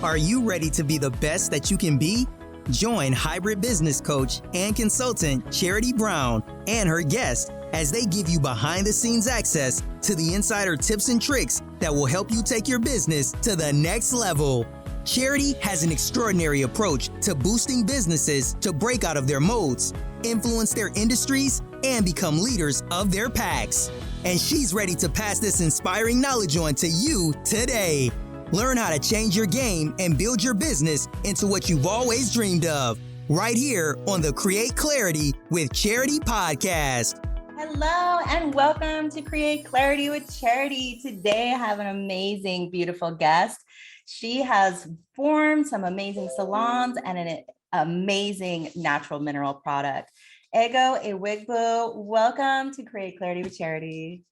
Are you ready to be the best that you can be? Join hybrid business coach and consultant Charity Brown and her guest as they give you behind-the-scenes access to the insider tips and tricks that will help you take your business to the next level. Charity has an extraordinary approach to boosting businesses to break out of their modes, influence their industries, and become leaders of their packs. And she's ready to pass this inspiring knowledge on to you today. Learn how to change your game and build your business into what you've always dreamed of, right here on the Create Clarity with Charity podcast. Hello and welcome to Create Clarity with Charity. Today I have an amazing, beautiful guest. She has formed some amazing salons and an amazing natural mineral product. Iwegbu, welcome to Create Clarity with Charity.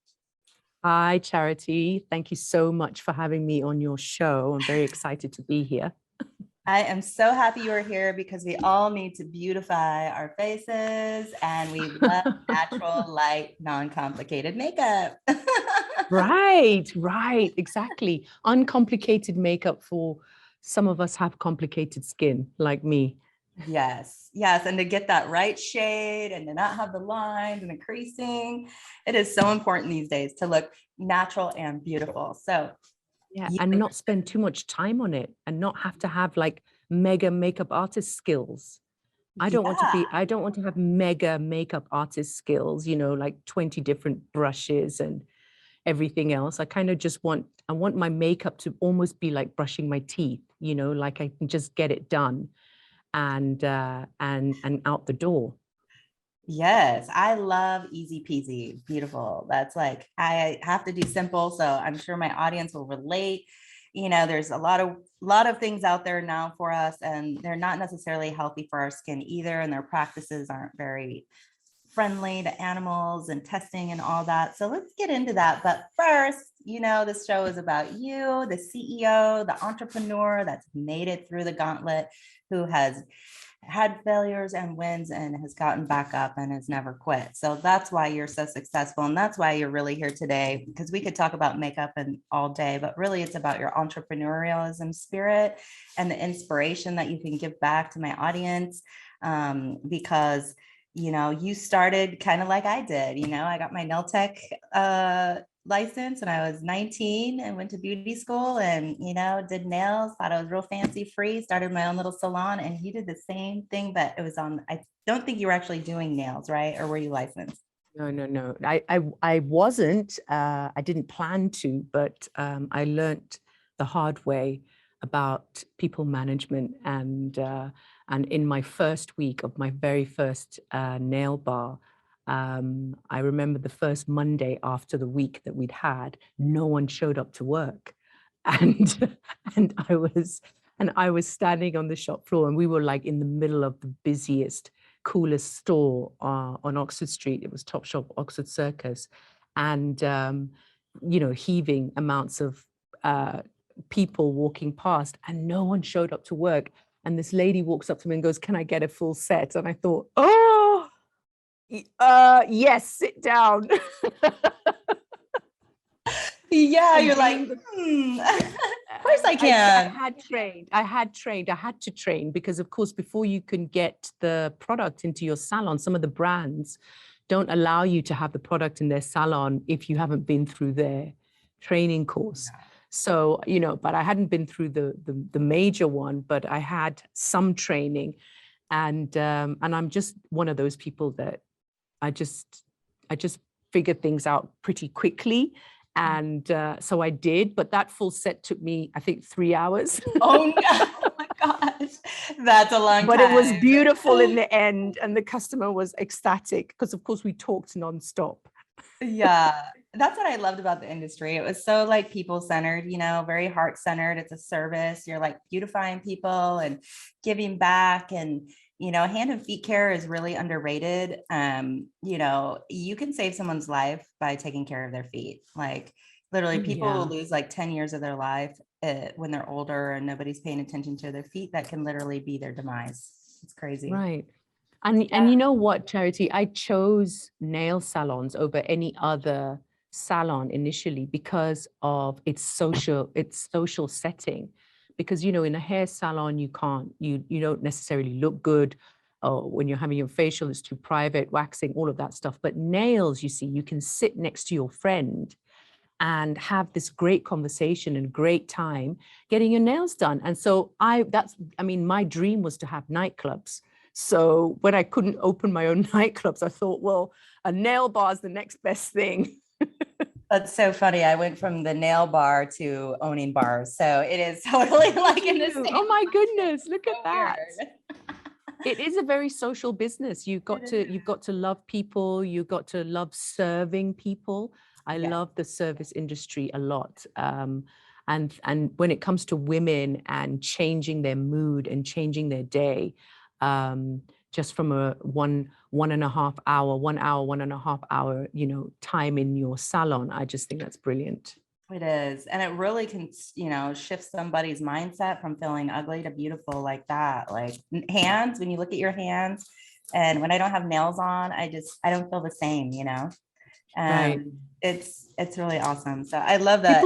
Hi, Charity. Thank you so much for having me on your show. I'm very excited to be here. I am so happy you are here because we all need to beautify our faces and we love natural, light, non-complicated makeup. Right, exactly. Uncomplicated makeup for some of us have complicated skin, like me. Yes. And to get that right shade and to not have the lines and the creasing, it is so important these days to look natural and beautiful. So and not spend too much time on it and not have to have like mega makeup artist skills. I don't want to have mega makeup artist skills, like 20 different brushes and everything else. I kind of just want my makeup to almost be like brushing my teeth, like I can just get it done and out the door. Yes, I love easy peasy, beautiful. That's like, I have to do simple. So I'm sure my audience will relate. There's a lot of things out there now for us, and they're not necessarily healthy for our skin either. And their practices aren't very friendly to animals and testing and all that. So let's get into that. But first, this show is about you, the CEO, the entrepreneur that's made it through the gauntlet, who has had failures and wins and has gotten back up and has never quit. So that's why you're so successful. And that's why you're really here today, because we could talk about makeup and all day, but really it's about your entrepreneurialism spirit and the inspiration that you can give back to my audience. Because you started kind of like I did. I got my nail tech license and I was 19 and went to beauty school and, did nails, thought I was real fancy free, started my own little salon. And you did the same thing, but it was I don't think you were actually doing nails, right? Or were you licensed? No. I wasn't. I didn't plan to, but I learned the hard way about people management. And in my first week of my very first nail bar, I remember the first Monday after the week that we'd had, no one showed up to work. And I was standing on the shop floor, and we were like in the middle of the busiest, coolest store on Oxford Street. It was Topshop Oxford Circus. And, heaving amounts of people walking past, and no one showed up to work. And this lady walks up to me and goes, "Can I get a full set?" And I thought, yes, sit down. Yeah, you're like, of course I can. I had to train because, of course, before you can get the product into your salon, some of the brands don't allow you to have the product in their salon if you haven't been through their training course. So, but I hadn't been through the major one, but I had some training, and I'm just one of those people that I just figured things out pretty quickly. And so I did, but that full set took me, I think, 3 hours. Oh, no. Oh my gosh. That's a long time. But it was beautiful in the end. And the customer was ecstatic because, of course, we talked nonstop. Yeah, that's what I loved about the industry. It was so like people-centered, very heart-centered. It's a service. You're like beautifying people and giving back. And hand and feet care is really underrated. You can save someone's life by taking care of their feet. Like literally people will lose like 10 years of their life when they're older and nobody's paying attention to their feet. That can literally be their demise. It's crazy. Right. And you know what, Charity, I chose nail salons over any other salon initially because of its social setting. because, you know, in a hair salon, you don't necessarily look good. Or when you're having your facial, it's too private, waxing, all of that stuff. But nails, you see, you can sit next to your friend and have this great conversation and great time getting your nails done. And so my dream was to have nightclubs. So when I couldn't open my own nightclubs, I thought, well, a nail bar is the next best thing. That's so funny. I went from the nail bar to owning bars. So it is totally like in the same. Oh my goodness, look at that. Weird. It is a very social business. You've got to love people. You've got to love serving people. I love the service industry a lot. And when it comes to women and changing their mood and changing their day, just from a 1.5 hour, 1 hour, 1.5 hour, you know, time in your salon, I just think that's brilliant. It is. And it really can, you know, shift somebody's mindset from feeling ugly to beautiful like that. Like hands, when you look at your hands, and when I don't have nails on, I don't feel the same, you know? Right. It's really awesome. So I love that.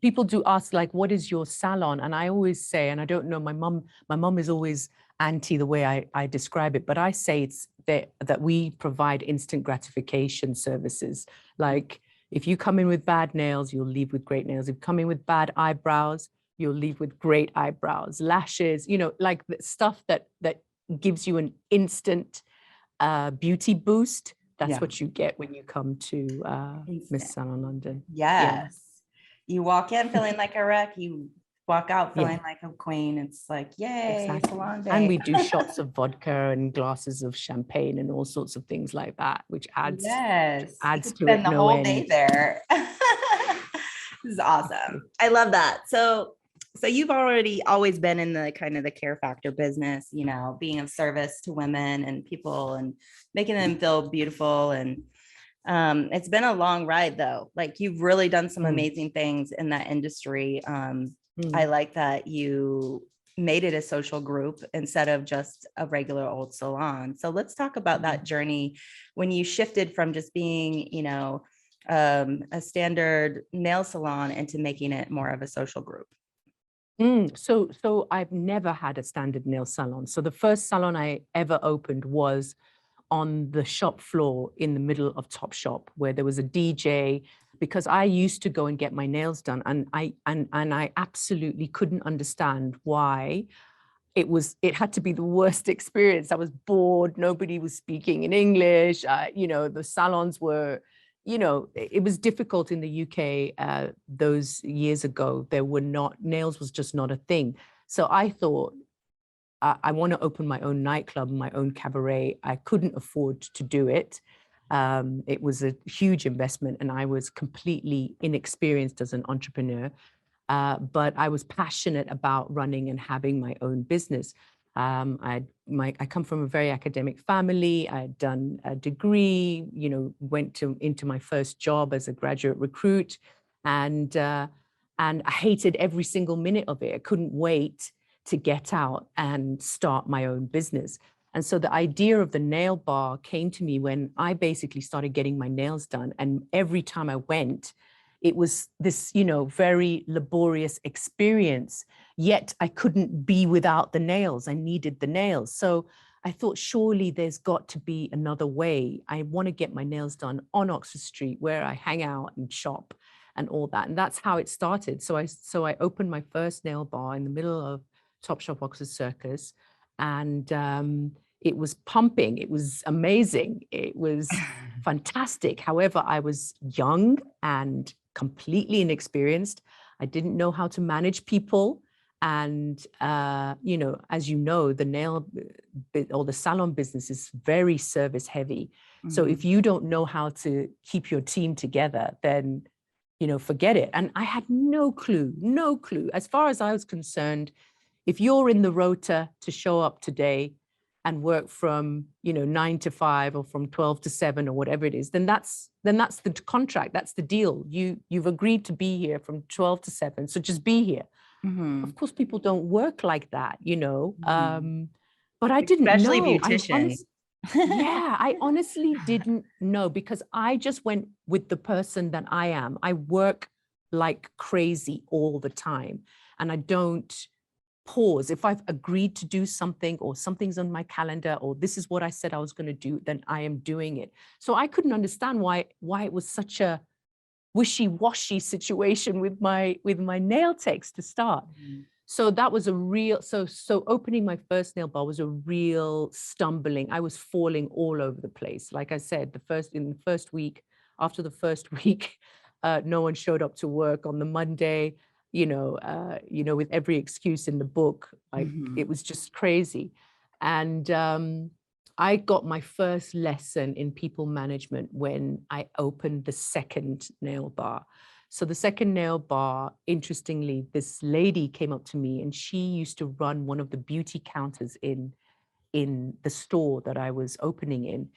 People do ask, like, what is your salon? And I always say, and I don't know, my mom is always anti the way I describe it, but I say it's that we provide instant gratification services. Like, if you come in with bad nails, you'll leave with great nails. If you come in with bad eyebrows, you'll leave with great eyebrows, lashes, you know, like the stuff that gives you an instant beauty boost. That's what you get when you come to Miss Salon London. Yes. You walk in feeling like a wreck. You walk out feeling like a queen. It's like, yay, exactly. salon day. And we do shots of vodka and glasses of champagne and all sorts of things like that, which adds to it the no whole end. day there. This is awesome. I love that. So you've always been in the kind of the care factor business, you know, being of service to women and people and making them feel beautiful. And it's been a long ride though. Like, you've really done some amazing things in that industry. I like that you made it a social group instead of just a regular old salon. So let's talk about that journey when you shifted from just being, you know, a standard nail salon into making it more of a social group. So I've never had a standard nail salon. So the first salon I ever opened was on the shop floor in the middle of Topshop, where there was a DJ, because I used to go and get my nails done, and I absolutely couldn't understand why it had to be the worst experience. I was bored. Nobody was speaking in English. You know, the salons were, you know, it was difficult in the UK those years ago. Nails was just not a thing. So I thought, I want to open my own nightclub, my own cabaret. I couldn't afford to do it. It was a huge investment, and I was completely inexperienced as an entrepreneur. But I was passionate about running and having my own business. I come from a very academic family. I'd done a degree, you know, went into my first job as a graduate recruit, and I hated every single minute of it. I couldn't wait to get out and start my own business. And so the idea of the nail bar came to me when I basically started getting my nails done. And every time I went, it was this, you know, very laborious experience, yet I couldn't be without the nails. I needed the nails. So I thought, surely there's got to be another way. I want to get my nails done on Oxford Street, where I hang out and shop and all that. And that's how it started. So I opened my first nail bar in the middle of Topshop Oxford Circus, and it was pumping. It was amazing. It was fantastic. However, I was young and completely inexperienced. I didn't know how to manage people. And, you know, as you know, the nail or the salon business is very service heavy. So if you don't know how to keep your team together, then, you know, forget it. And I had no clue. As far as I was concerned, if you're in the rota to show up today and work from, you know, 9 to 5 or from 12 to 7 or whatever it is, then that's the contract. That's the deal. You've agreed to be here from 12 to 7. So just be here. Of course, people don't work like that, you know. But I didn't know. Especially beauticians. I honestly didn't know, because I just went with the person that I am. I work like crazy all the time, and I don't pause. If I've agreed to do something, or something's on my calendar, or this is what I said I was going to do, then I am doing it. So I couldn't understand why it was such a wishy-washy situation with my nail techs to start. So that was a real, so opening my first nail bar was a real stumbling. I was falling all over the place. Like I said, in the first week, after the first week, no one showed up to work on the Monday, with every excuse in the book. Like it was just crazy. And I got my first lesson in people management when I opened the second nail bar. So the second nail bar, interestingly, this lady came up to me, and she used to run one of the beauty counters in the store that I was opening in.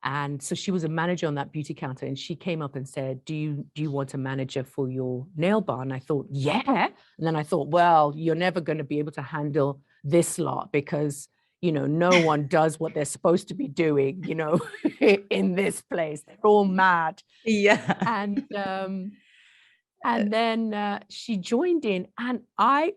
And so she was a manager on that beauty counter, and she came up and said, do you want a manager for your nail bar? And I thought, yeah. And then I thought, well, you're never going to be able to handle this lot, because no one does what they're supposed to be doing, in this place. They're all mad. Yeah. And then she joined in, and I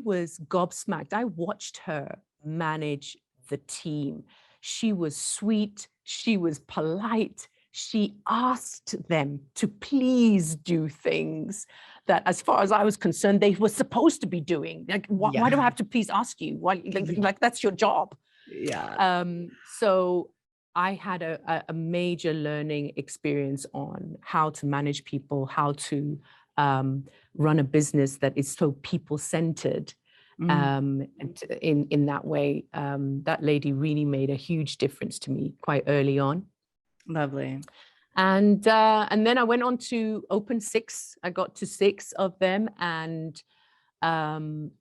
was gobsmacked. I watched her manage the team. She was sweet. She was polite. She asked them to please do things that, as far as I was concerned, they were supposed to be doing. Like, why do I have to please ask you? Why, like that's your job. Yeah. So I had a major learning experience on how to manage people, how to run a business that is so people-centered. And in that way, that lady really made a huge difference to me quite early on. Lovely. And then I went on to open 6. I got to 6 of them, and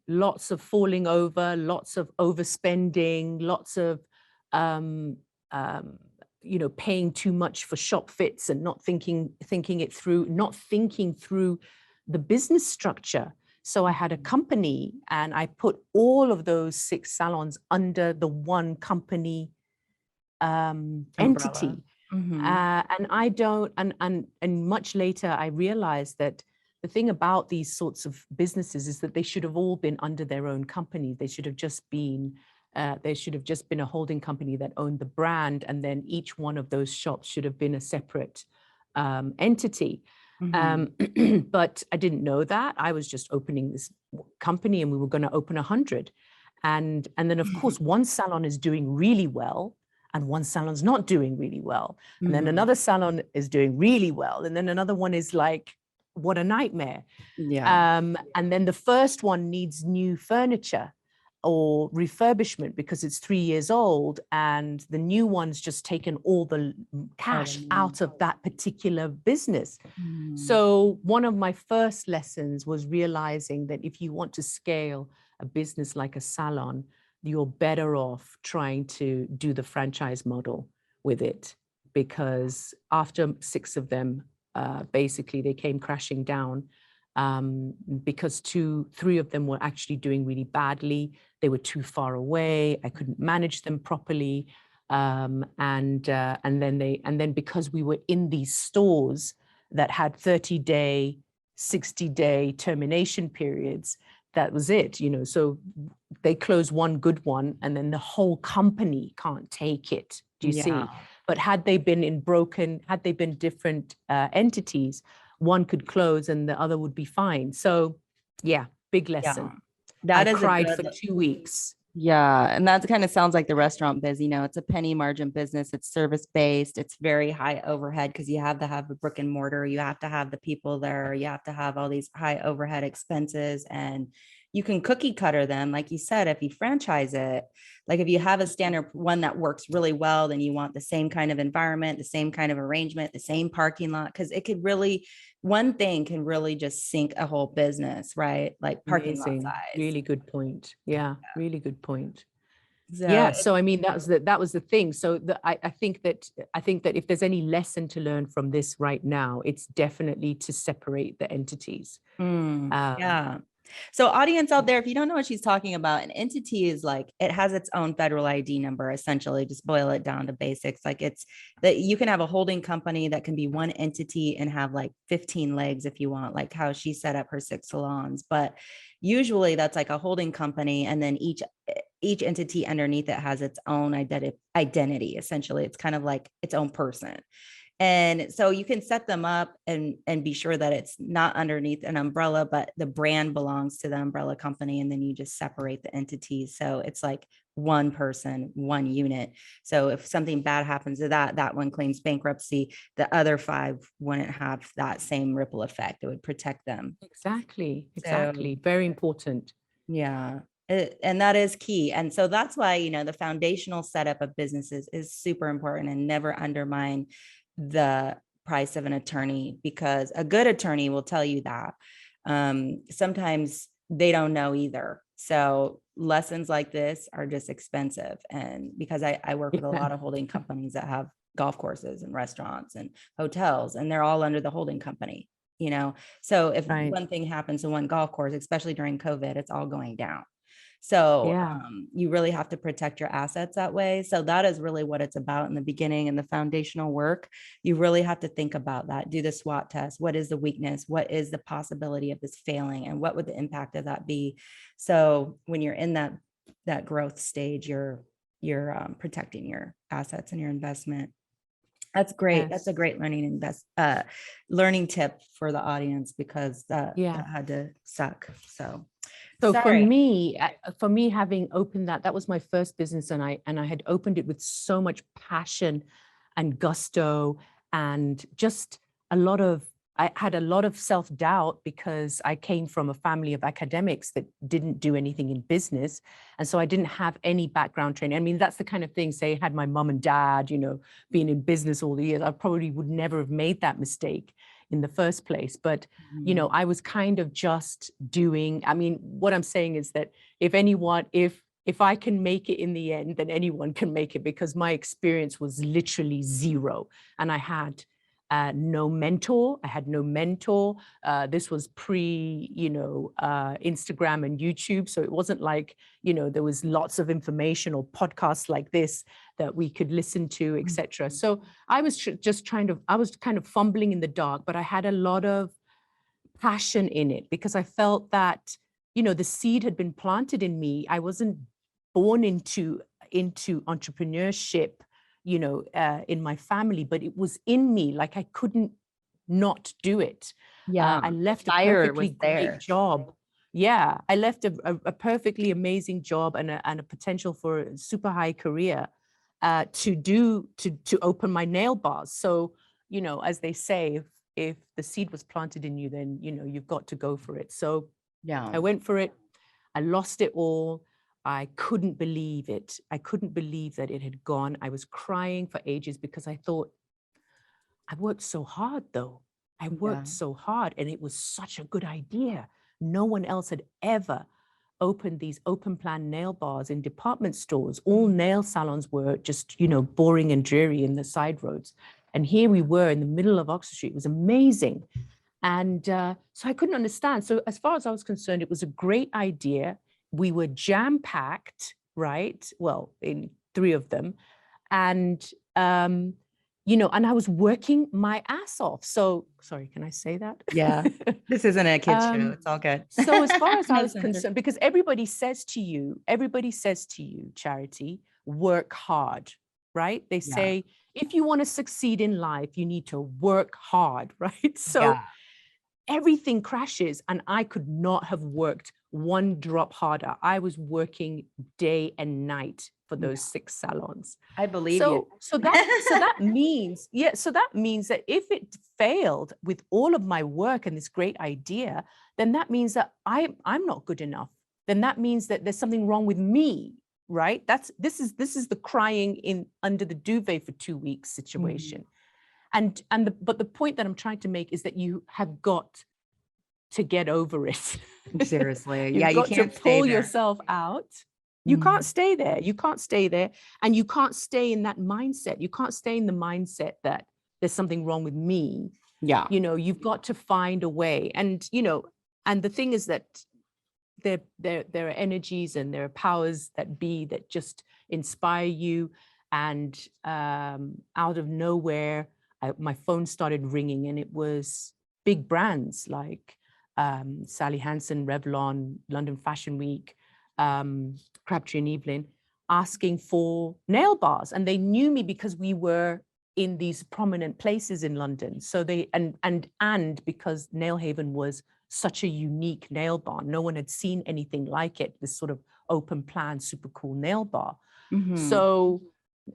lots of falling over, lots of overspending, lots of paying too much for shop fits, and not thinking it through, not thinking through the business structure. So I had a company, and I put all of those 6 salons under the one company entity. And I don't, and much later I realized that the thing about these sorts of businesses is that they should have all been under their own company. They should have just been a holding company that owned the brand, and then each one of those shops should have been a separate entity. But I didn't know that. I was just opening this company, and we were going to open 100. And then, of course, one salon is doing really well, and one salon's not doing really well. And then another salon is doing really well. And then another one is like, what a nightmare. And then the first one needs new furniture or refurbishment because it's 3 years old, and the new one's just taken all the cash out of that particular business. So one of my first lessons was realizing that if you want to scale a business like a salon, you're better off trying to do the franchise model with it, because after 6 of them, basically they came crashing down. Because 3 of them were actually doing really badly. They were too far away. I couldn't manage them properly. And then because we were in these stores that had 30-day, 60-day termination periods, that was it, so they close one good one, and then the whole company can't take it. Do you see? But had they been different entities, one could close and the other would be fine. So yeah, big lesson. I cried for 2 weeks. Yeah. And that kind of sounds like the restaurant biz, it's a penny margin business. It's service-based. It's very high overhead because you have to have a brick and mortar. You have to have the people there. You have to have all these high overhead expenses, and you can cookie cutter them. Like you said, if you franchise it, like if you have a standard one that works really well, then you want the same kind of environment, the same kind of arrangement, the same parking lot, because one thing can really just sink a whole business, right? Like parking lot size. Really good point. Yeah, really good point. So I mean, that was the thing. So I think that if there's any lesson to learn from this right now, it's definitely to separate the entities. So audience out there, if you don't know what she's talking about, an entity is like, it has its own federal ID number, essentially, just boil it down to basics. Like it's that you can have a holding company that can be one entity and have like 15 legs if you want, like how she set up her 6 salons. But usually that's like a holding company. And then each entity underneath it has its own identity. Essentially, it's kind of like its own person. And so you can set them up and be sure that it's not underneath an umbrella, but the brand belongs to the umbrella company. And then you just separate the entities. So it's like one person, one unit. So if something bad happens to that one claims bankruptcy, the other 5 wouldn't have that same ripple effect. It would protect them. Exactly. So, Very important. yeah. And that is key. And so that's why, you know, the foundational setup of businesses is super important, and never undermine the price of an attorney, because a good attorney will tell you that. Sometimes they don't know either. So lessons like this are just expensive. And because I work with a lot of holding companies that have golf courses and restaurants and hotels, and they're all under the holding company, you know? So if one thing happens to one golf course, especially during COVID, it's all going down. So you really have to protect your assets that way. So that is really what it's about in the beginning, and the foundational work. You really have to think about that. Do the SWOT test. What is the weakness? What is the possibility of this failing? And what would the impact of that be? So when you're in that growth stage, you're protecting your assets and your investment. That's great. Yes. That's a great learning tip for the audience, because that had to suck. So for me, having opened that was my first business, and I had opened it with so much passion and gusto, and just I had a lot of self-doubt, because I came from a family of academics that didn't do anything in business. And so I didn't have any background training. I mean, that's the kind of thing, say, had my mom and dad, you know, being in business all the years, I probably would never have made that mistake in the first place. But, you know, I was kind of just doing, I mean, what I'm saying is that if I can make it in the end, then anyone can make it, because my experience was literally zero. And I had no mentor. I had no mentor. This was pre, Instagram and YouTube. So it wasn't like, there was lots of information or podcasts like this that we could listen to, etc. So I was I was kind of fumbling in the dark, but I had a lot of passion in it, because I felt that, the seed had been planted in me. I wasn't born into entrepreneurship, in my family, but it was in me. Like, I couldn't not do it. I left a perfectly great job. Yeah, I left a perfectly amazing job and a potential for a super high career to open my nail bars. So, as they say, if the seed was planted in you, then, you've got to go for it. So I went for it. I lost it all. I couldn't believe it. I couldn't believe that it had gone. I was crying for ages, because I thought, I worked so hard though. I worked so hard, and it was such a good idea. No one else had ever opened these open plan nail bars in department stores. All nail salons were just, boring and dreary in the side roads. And here we were in the middle of Oxford Street. It was amazing. And so I couldn't understand. So as far as I was concerned, it was a great idea. We were jam-packed, right? Well, in 3 of them. And, and I was working my ass off. So, sorry, can I say that? Yeah, this isn't a kid show. It's all good. So as far as I was concerned, because everybody says to you, Charity, work hard, right? They say, if you want to succeed in life, you need to work hard, right? So everything crashes, and I could not have worked one drop harder. I was working day and night for those 6 salons. I believe you. So that means, that if it failed with all of my work and this great idea, then that means that I'm not good enough. Then that means that there's something wrong with me, right? This is the crying in under the duvet for 2 weeks situation. But the point that I'm trying to make is that you have got to get over it. Seriously. You can't pull yourself out. You can't stay there. You can't stay there. And you can't stay in that mindset. You can't stay in the mindset that there's something wrong with me. Yeah. You've got to find a way. And, and the thing is that there are energies and there are powers that be that just inspire you. And out of nowhere, my phone started ringing, and it was big brands like Sally Hansen, Revlon, London Fashion Week, Crabtree and Evelyn, asking for nail bars. And they knew me because we were in these prominent places in London. So they, and because Nail Haven was such a unique nail bar, no one had seen anything like it, this sort of open plan, super cool nail bar. So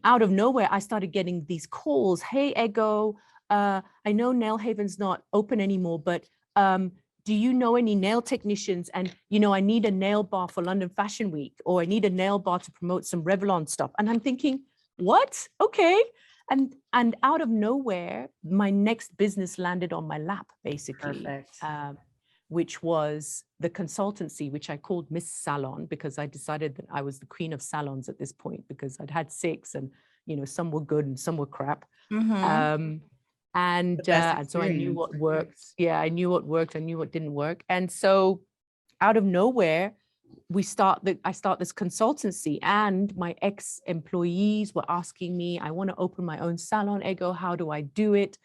out of nowhere, I started getting these calls. Hey, Ego, I know Nail Haven's not open anymore, but do you know any nail technicians? And, you know, I need a nail bar for London Fashion Week, or I need a nail bar to promote some Revlon stuff. And I'm thinking, what? Okay. And out of nowhere, my next business landed on my lap, basically. Perfect. Which was the consultancy, which I called Miss Salon, because I decided that I was the queen of salons at this point, because I'd had 6, and, you know, some were good and some were crap. And so I knew what worked. Yeah, I knew what worked. I knew what didn't work. And so out of nowhere, I start this consultancy, and my ex-employees were asking me, I want to open my own salon, Ego, how do I do it?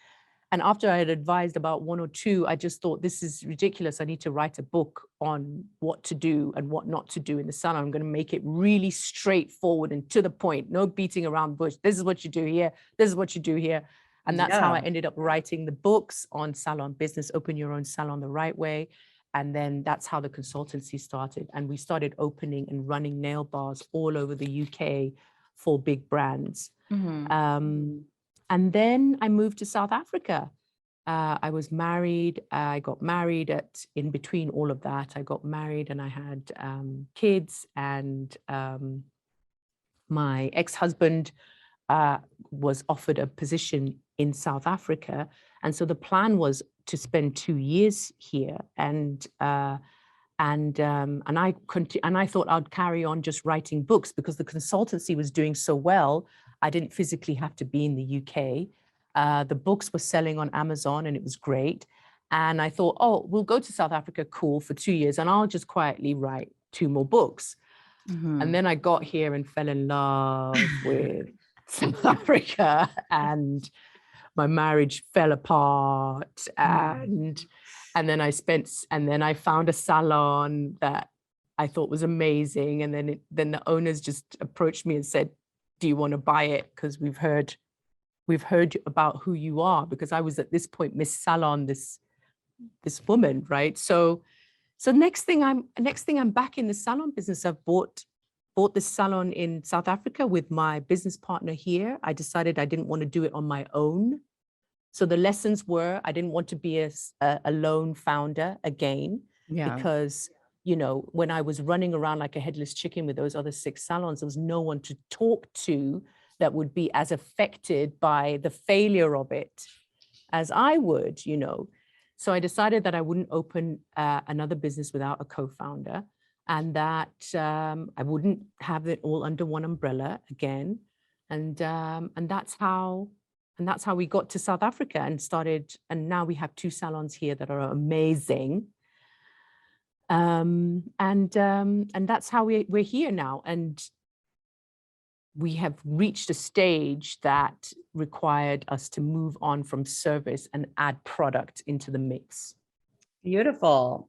And after I had advised about 1 or 2, I just thought, this is ridiculous. I need to write a book on what to do and what not to do in the salon. I'm going to make it really straightforward and to the point, no beating around the bush. This is what you do here. This is what you do here. And that's how I ended up writing the books on salon business, Open Your Own Salon the Right Way. And then that's how the consultancy started. And we started opening and running nail bars all over the UK for big brands. And then I moved to South Africa. I was married. I got married in between all of that. I got married and I had kids, and my ex-husband was offered a position in South Africa. And so the plan was to spend 2 years here. And I thought I'd carry on just writing books, because the consultancy was doing so well. I didn't physically have to be in the UK. The books were selling on Amazon, and it was great. And I thought, oh, we'll go to South Africa, cool, for 2 years, and I'll just quietly write 2 more books. And then I got here and fell in love with South Africa, and my marriage fell apart. And then I found a salon that I thought was amazing. And then the owners just approached me and said, do you want to buy it? Because we've heard about who you are, because I was at this point Miss Salon, this woman, right? So next thing I'm back in the salon business. I've bought this salon in South Africa with my business partner here. I decided I didn't want to do it on my own. So the lessons were, I didn't want to be a lone founder again, because, you know, when I was running around like a headless chicken with those other 6 salons, there was no one to talk to that would be as affected by the failure of it as I would, you know. So I decided that I wouldn't open another business without a co-founder, and that I wouldn't have it all under one umbrella again. And that's how we got to South Africa and started. And now we have 2 salons here that are amazing. And that's how we're here now. And we have reached a stage that required us to move on from service and add product into the mix. Beautiful.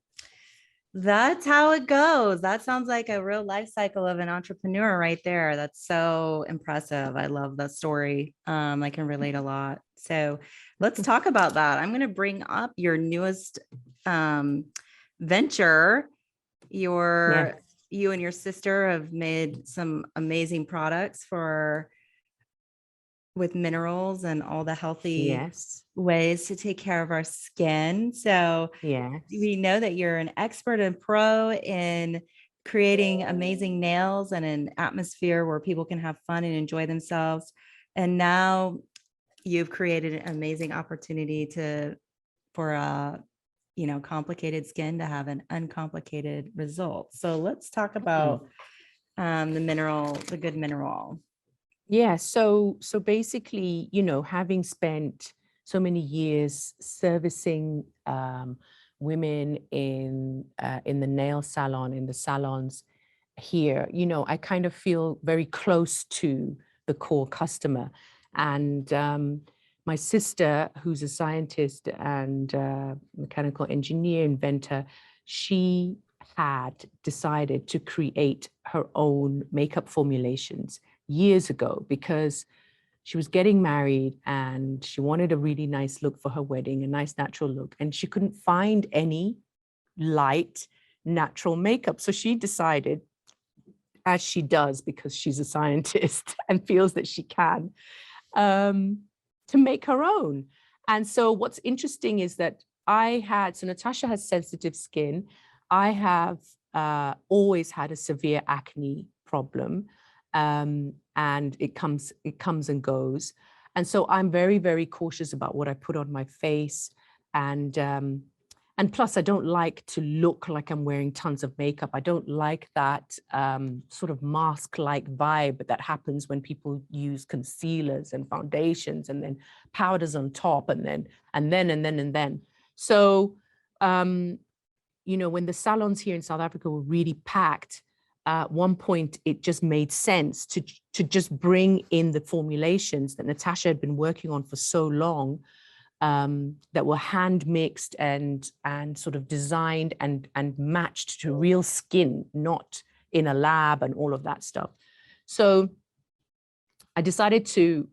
That's how it goes. That sounds like a real life cycle of an entrepreneur right there. That's so impressive. I love that story. I can relate a lot. So let's talk about that. I'm going to bring up your newest venture. You and your sister have made some amazing products with minerals and all the healthy ways to take care of our skin. So we know that you're an expert and pro in creating amazing nails and an atmosphere where people can have fun and enjoy themselves. And now you've created an amazing opportunity for complicated skin to have an uncomplicated result. So let's talk about the good mineral. Yeah. So basically, you know, having spent so many years servicing women in the nail salon, in the salons here, you know, I kind of feel very close to the core customer. And my sister, who's a scientist and mechanical engineer, inventor, she had decided to create her own makeup formulations years ago because she was getting married and she wanted a really nice look for her wedding, a nice natural look, and she couldn't find any light natural makeup. So she decided, as she does because she's a scientist and feels that she can, to make her own. And so what's interesting is that so Natasha has sensitive skin. I have always had a severe acne problem, and it comes and goes. And so I'm very, very cautious about what I put on my face. And plus, I don't like to look like I'm wearing tons of makeup. I don't like that sort of mask-like vibe that happens when people use concealers and foundations and then powders on top and then. So, you know, when the salons here in South Africa were really packed, at one point, it just made sense to just bring in the formulations that Natasha had been working on for so long, that were hand mixed and sort of designed and matched to real skin, not in a lab and all of that stuff. So I decided to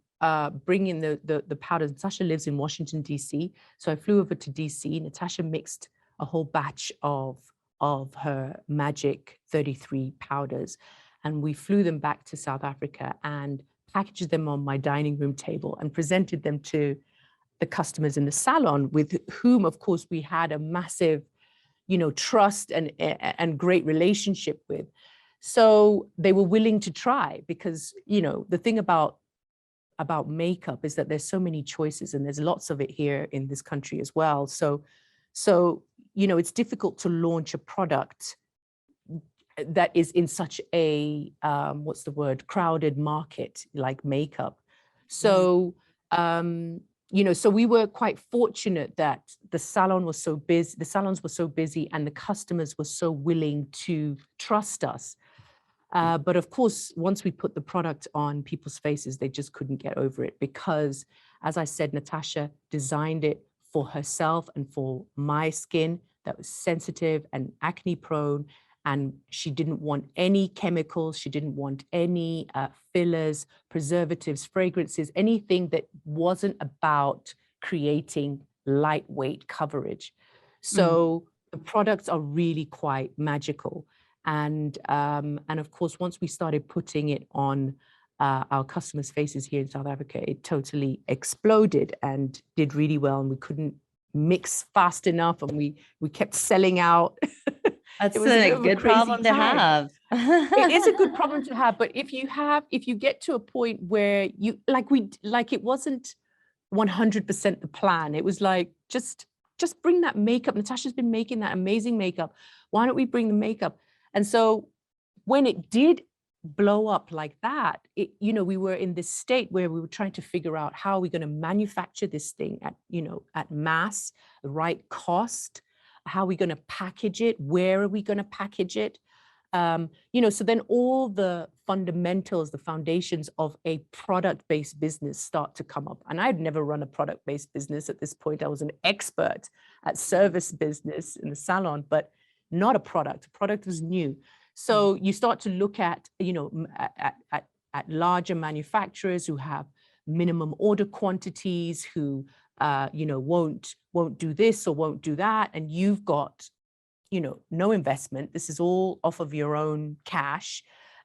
bring in the powders. Natasha lives in Washington, D.C. So I flew over to D.C. Natasha mixed a whole batch of her magic 33 powders, and we flew them back to South Africa and packaged them on my dining room table and presented them to the customers in the salon, with whom, of course, we had a massive, you know, trust and great relationship with. So they were willing to try because, you know, the thing about makeup is that there's so many choices and there's lots of it here in this country as well. So, you know, it's difficult to launch a product that is in such a, what's the word, crowded market like makeup. So, you know, so we were quite fortunate that the salons were so busy and the customers were so willing to trust us. But of course, once we put the product on people's faces, they just couldn't get over it because, as I said, Natasha designed it for herself and for my skin that was sensitive and acne prone. And she didn't want any chemicals. She didn't want any fillers, preservatives, fragrances, anything that wasn't about creating lightweight coverage. So the products are really quite magical. And of course, once we started putting it on our customers' faces here in South Africa, it totally exploded and did really well. And we couldn't mix fast enough, and we kept selling out. That's a good problem to have. It is a good problem to have, but if you get to a point where you it wasn't 100% the plan. It was like, just bring that makeup. Natasha's been making that amazing makeup. Why don't we bring the makeup? And so when it did blow up like that, you know, we were in this state where we were trying to figure out how are we going to manufacture this thing at, you know, at mass, the right cost. How are we going to package it? Where are we going to package it? You know, so then all the fundamentals, the foundations of a product-based business start to come up. And I'd never run a product-based business at this point. I was an expert at service business in the salon, but not a product. A product was new. So you start to look at, you know, at larger manufacturers who have minimum order quantities, who you know, won't do this or won't do that, and you've got, you know, no investment. This is all off of your own cash,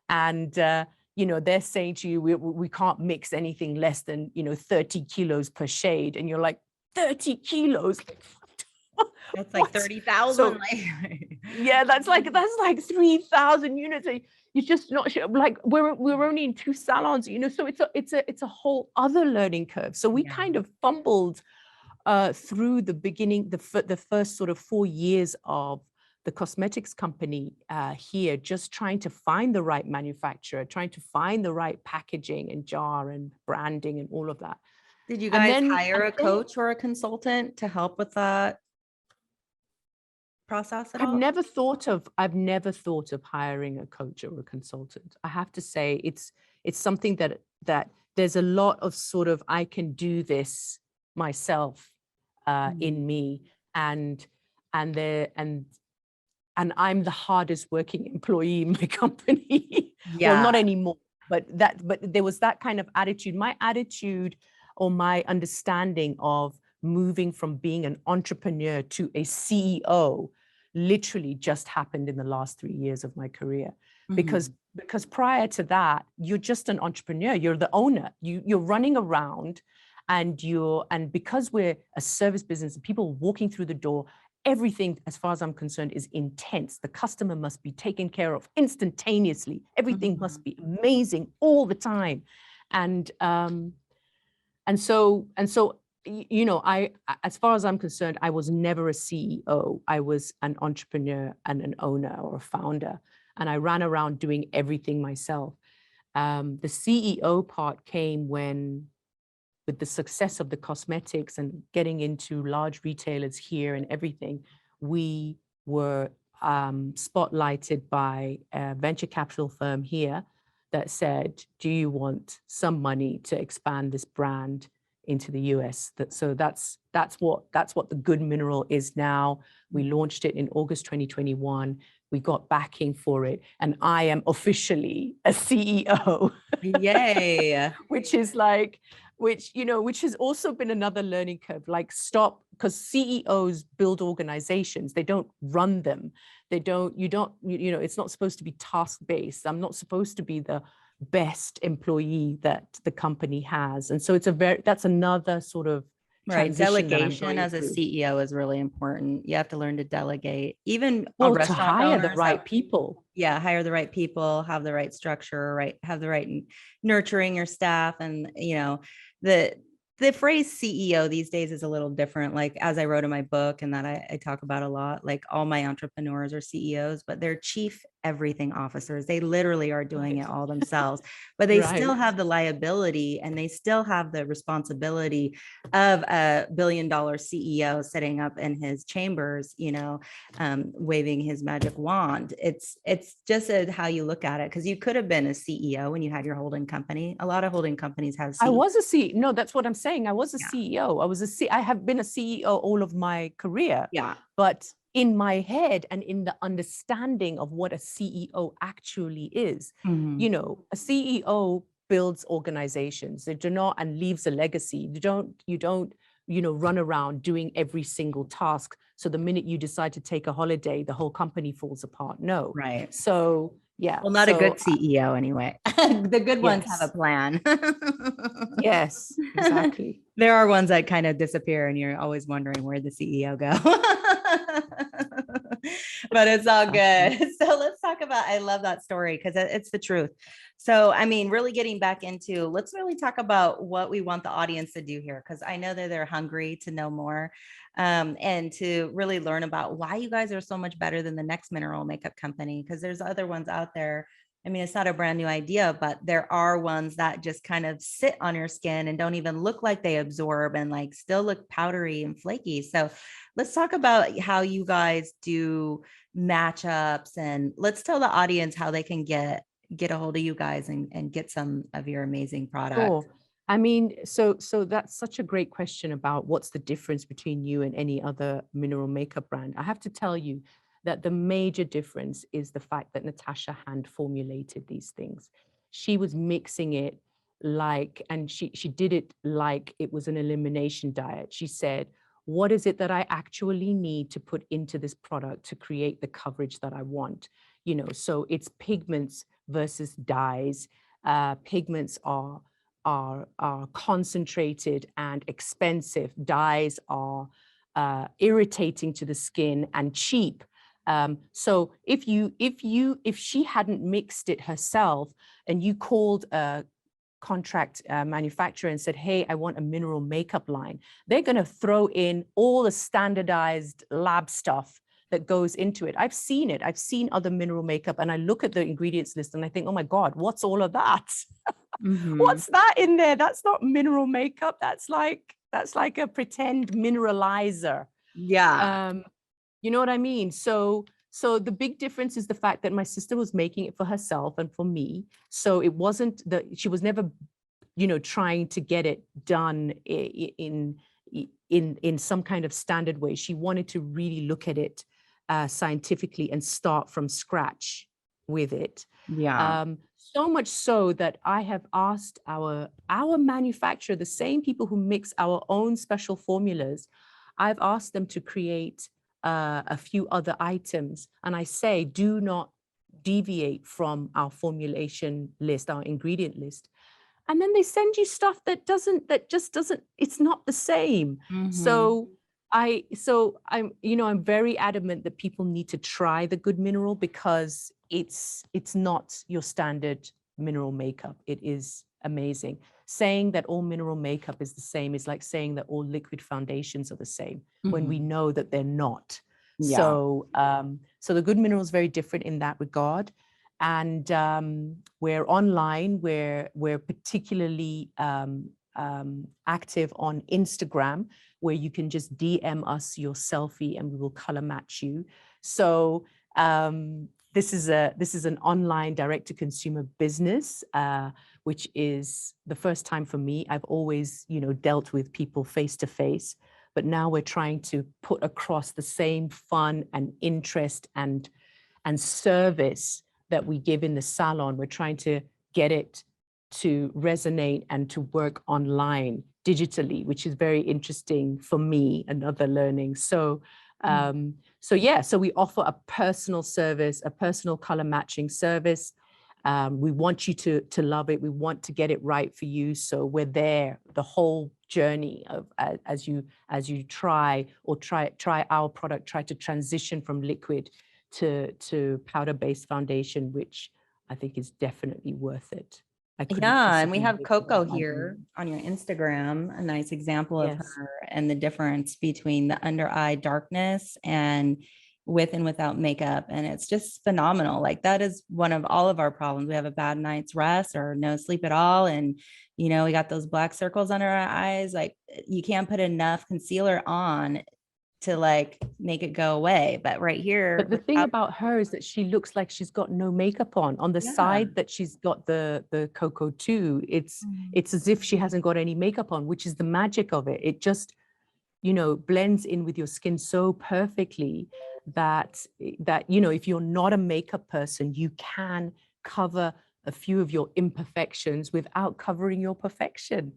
and you know, they're saying to you, we can't mix anything less than, you know, 30 kilos per shade, and you're like, 30 kilos. That's like 30,000. So, yeah, that's like 3,000 units. You're just not sure. Like we're only in 2 salons, you know. So it's a whole other learning curve. So we kind of fumbled through the beginning, the first sort of 4 years of the cosmetics company here, just trying to find the right manufacturer, trying to find the right packaging and jar and branding and all of that. Did you guys hire a coach or a consultant to help with that? process at I've all? never thought of hiring a coach or a consultant. I have to say it's something that there's a lot of sort of, I can do this myself in me, and there and I'm the hardest working employee in my company. Well, not Yeah. anymore, but there was that kind of attitude. My attitude, or my understanding of moving from being an entrepreneur to a CEO literally just happened in the last 3 years of my career. Because prior to that, you're just an entrepreneur, you're the owner, you're running around, and because we're a service business and people walking through the door, everything, as far as I'm concerned, is intense. The customer must be taken care of instantaneously. Everything must be amazing all the time. And so, you know, as far as I'm concerned, I was never a CEO. I was an entrepreneur and an owner or a founder, and I ran around doing everything myself. The CEO part came with the success of the cosmetics and getting into large retailers here and everything. We were spotlighted by a venture capital firm here that said, do you want some money to expand this brand into the US? That's what the Good Mineral is now. We launched it in August 2021. We got backing for it, and I am officially a CEO. Yay. Which has also been another learning curve. Like, stop, because CEOs build organizations, they don't run them. It's not supposed to be task-based. I'm not supposed to be the best employee that the company has. And so that's another sort of Right. transition that I'm Delegation going as a through. CEO is really important. You have to learn to delegate. Even Well, to restaurant hire the owners right people. Yeah, hire the right people, have the right structure, have the right nurturing your staff. And, the phrase CEO these days is a little different. Like, as I wrote in my book, and that I talk about a lot, like, all my entrepreneurs are CEOs, but they're chief everything officers. They literally are doing it all themselves, but they still have the liability, and they still have the responsibility of a billion-dollar CEO sitting up in his chambers, waving his magic wand. It's just how you look at it, because you could have been a CEO when you had your holding company. A lot of holding companies have I was a CEO. No, that's what I'm saying. I was a CEO. I have been a CEO all of my career. Yeah. But in my head and in the understanding of what a CEO actually is, a CEO builds organizations. They do not, and leaves a legacy. You don't run around doing every single task. So the minute you decide to take a holiday, the whole company falls apart. No. Right. So yeah. Well, not a good CEO anyway. The good ones have a plan. Yes, exactly. There are ones that kind of disappear, and you're always wondering where the CEO go. But it's all good. So let's talk about, I love that story because it's the truth. So, I mean, really getting back into, let's really talk about what we want the audience to do here, because I know that they're hungry to know more, and to really learn about why you guys are so much better than the next mineral makeup company, because there's other ones out there. I mean, it's not a brand new idea, but there are ones that just kind of sit on your skin and don't even look like they absorb, and like still look powdery and flaky. So let's talk about how you guys do matchups, and let's tell the audience how they can get a hold of you guys and get some of your amazing products. Sure. I mean, so that's such a great question about what's the difference between you and any other mineral makeup brand. I have to tell you that the major difference is the fact that Natasha hand formulated these things. She was mixing it and she did it like it was an elimination diet. She said, what is it that I actually need to put into this product to create the coverage that I want? So it's pigments versus dyes. Pigments are concentrated and expensive. Dyes are irritating to the skin and cheap. So if she hadn't mixed it herself, and you called a contract manufacturer and said, hey, I want a mineral makeup line, they're going to throw in all the standardized lab stuff that goes into it. I've seen it. I've seen other mineral makeup, and I look at the ingredients list and I think, oh my God, what's all of that? What's that in there? That's not mineral makeup. That's like a pretend mineralizer. Yeah. You know what I mean? So the big difference is the fact that my sister was making it for herself and for me. So it wasn't that she was never, trying to get it done in some kind of standard way. She wanted to really look at it scientifically and start from scratch with it. Yeah. So much so that I have asked our manufacturer, the same people who mix our own special formulas, I've asked them to create a few other items. And I say, do not deviate from our formulation list, our ingredient list. And then they send you stuff that just doesn't, it's not the same. So I'm very adamant that people need to try the Good Mineral, because it's not your standard mineral makeup. It is amazing. Saying that all mineral makeup is the same is like saying that all liquid foundations are the same, when we know that they're not. Yeah. So the Good Mineral is very different in that regard. And we're online. We're particularly active on Instagram, where you can just DM us your selfie and we will color match you. So this is an online direct-to-consumer business, which is the first time for me. I've always, dealt with people face to face, but now we're trying to put across the same fun and interest and service that we give in the salon. We're trying to get it to resonate and to work online digitally, which is very interesting for me, another learning. So we offer a personal service, a personal color matching service. We want you to love it. We want to get it right for you. So we're there the whole journey of as you try our product, try to transition from liquid to powder-based foundation, which I think is definitely worth it. Yeah, and we have Coco here on your Instagram, a nice example of Yes. her and the difference between the under eye darkness and with and without makeup. And it's just phenomenal. Like, that is one of all of our problems. We have a bad night's rest or no sleep at all. And, we got those black circles under our eyes. Like, you can't put enough concealer on to like make it go away. But right here, But the thing about her is that she looks like she's got no makeup on the side that she's got the Coco 2. It's as if she hasn't got any makeup on, which is the magic of it. It just, blends in with your skin so perfectly that if you're not a makeup person, you can cover a few of your imperfections without covering your perfection.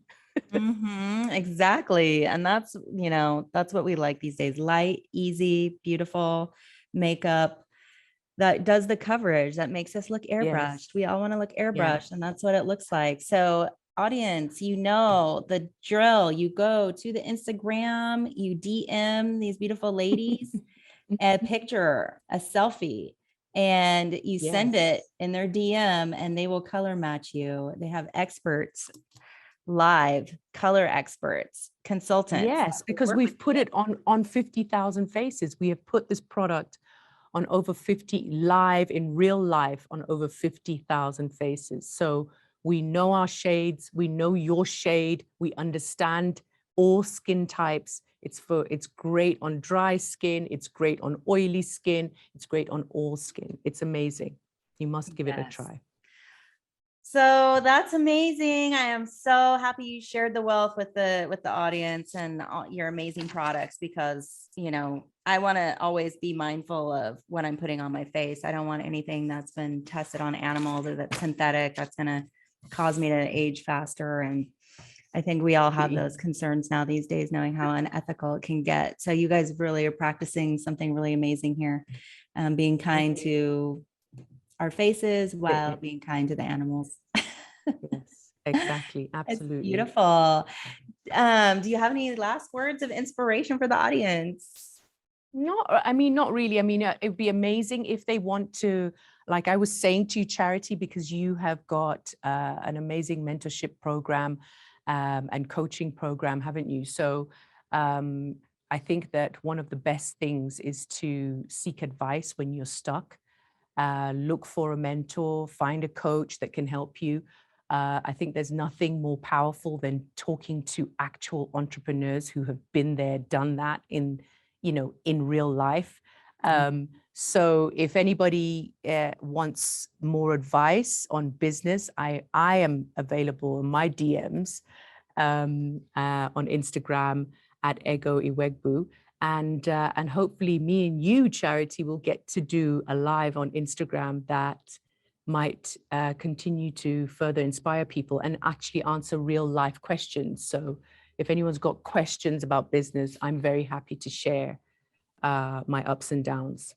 Exactly. And that's what we like these days. Light, easy, beautiful makeup that does the coverage, that makes us look airbrushed. Yes. We all want to look airbrushed, and that's what it looks like. So audience, the drill. You go to the Instagram, you DM these beautiful ladies a picture, a selfie, and you send it in their DM, and they will color match you. They have experts, live color experts, consultants. Yes, because we've put it on 50,000 faces. We have put this product on over 50 live in real life on over 50,000 faces. So we know our shades, we know your shade, we understand all skin types. It's great on dry skin, it's great on oily skin, it's great on all skin. It's amazing. You must give it a try. So that's amazing. I am so happy you shared the wealth with the audience and all your amazing products, because, I want to always be mindful of what I'm putting on my face. I don't want anything that's been tested on animals or that's synthetic, that's going to cause me to age faster. And I think we all have those concerns now these days, knowing how unethical it can get. So you guys really are practicing something really amazing here, being kind to our faces while being kind to the animals. Yes, exactly. Absolutely. It's beautiful. Do you have any last words of inspiration for the audience? Not really. It'd be amazing if they want to, like I was saying to you, Charity, because you have got an amazing mentorship program and coaching program, haven't you? So I think that one of the best things is to seek advice when you're stuck. Look for a mentor, find a coach that can help you. I think there's nothing more powerful than talking to actual entrepreneurs who have been there, done that in real life. So if anybody wants more advice on business, I am available in my DMs on Instagram at Ego Iwegbu. And hopefully me and you, Charity, will get to do a live on Instagram that might continue to further inspire people and actually answer real life questions. So if anyone's got questions about business, I'm very happy to share my ups and downs.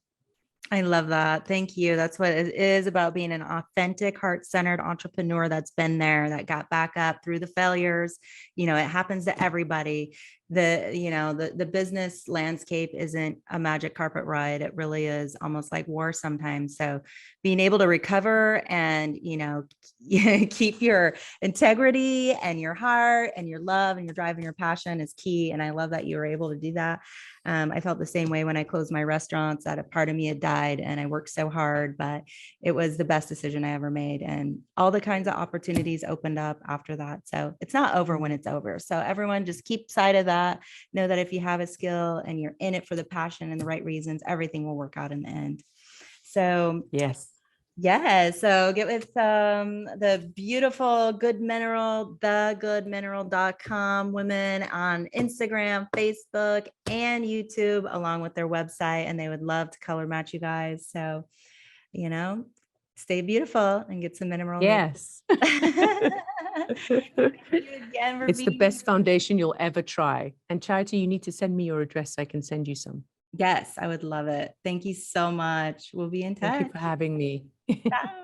I love that. Thank you. That's what it is about, being an authentic, heart-centered entrepreneur that's been there, that got back up through the failures. You know, it happens to everybody. The business landscape isn't a magic carpet ride. It really is almost like war sometimes. So being able to recover and, keep your integrity and your heart and your love and your drive and your passion is key. And I love that you were able to do that. I felt the same way when I closed my restaurants, that a part of me had died and I worked so hard, but it was the best decision I ever made. And all the kinds of opportunities opened up after that. So it's not over when it's over. So everyone just keep sight of that. Know that if you have a skill and you're in it for the passion and the right reasons, everything will work out in the end. So yes. Yeah, so get with the beautiful Good Mineral, thegoodmineral.com women on Instagram, Facebook, and YouTube, along with their website, and they would love to color match you guys. So, stay beautiful and get some mineral. Yes. It's the best foundation you'll ever try. And Charity, you need to send me your address so I can send you some. Yes, I would love it. Thank you so much. We'll be in touch. Thank you for having me. Bye.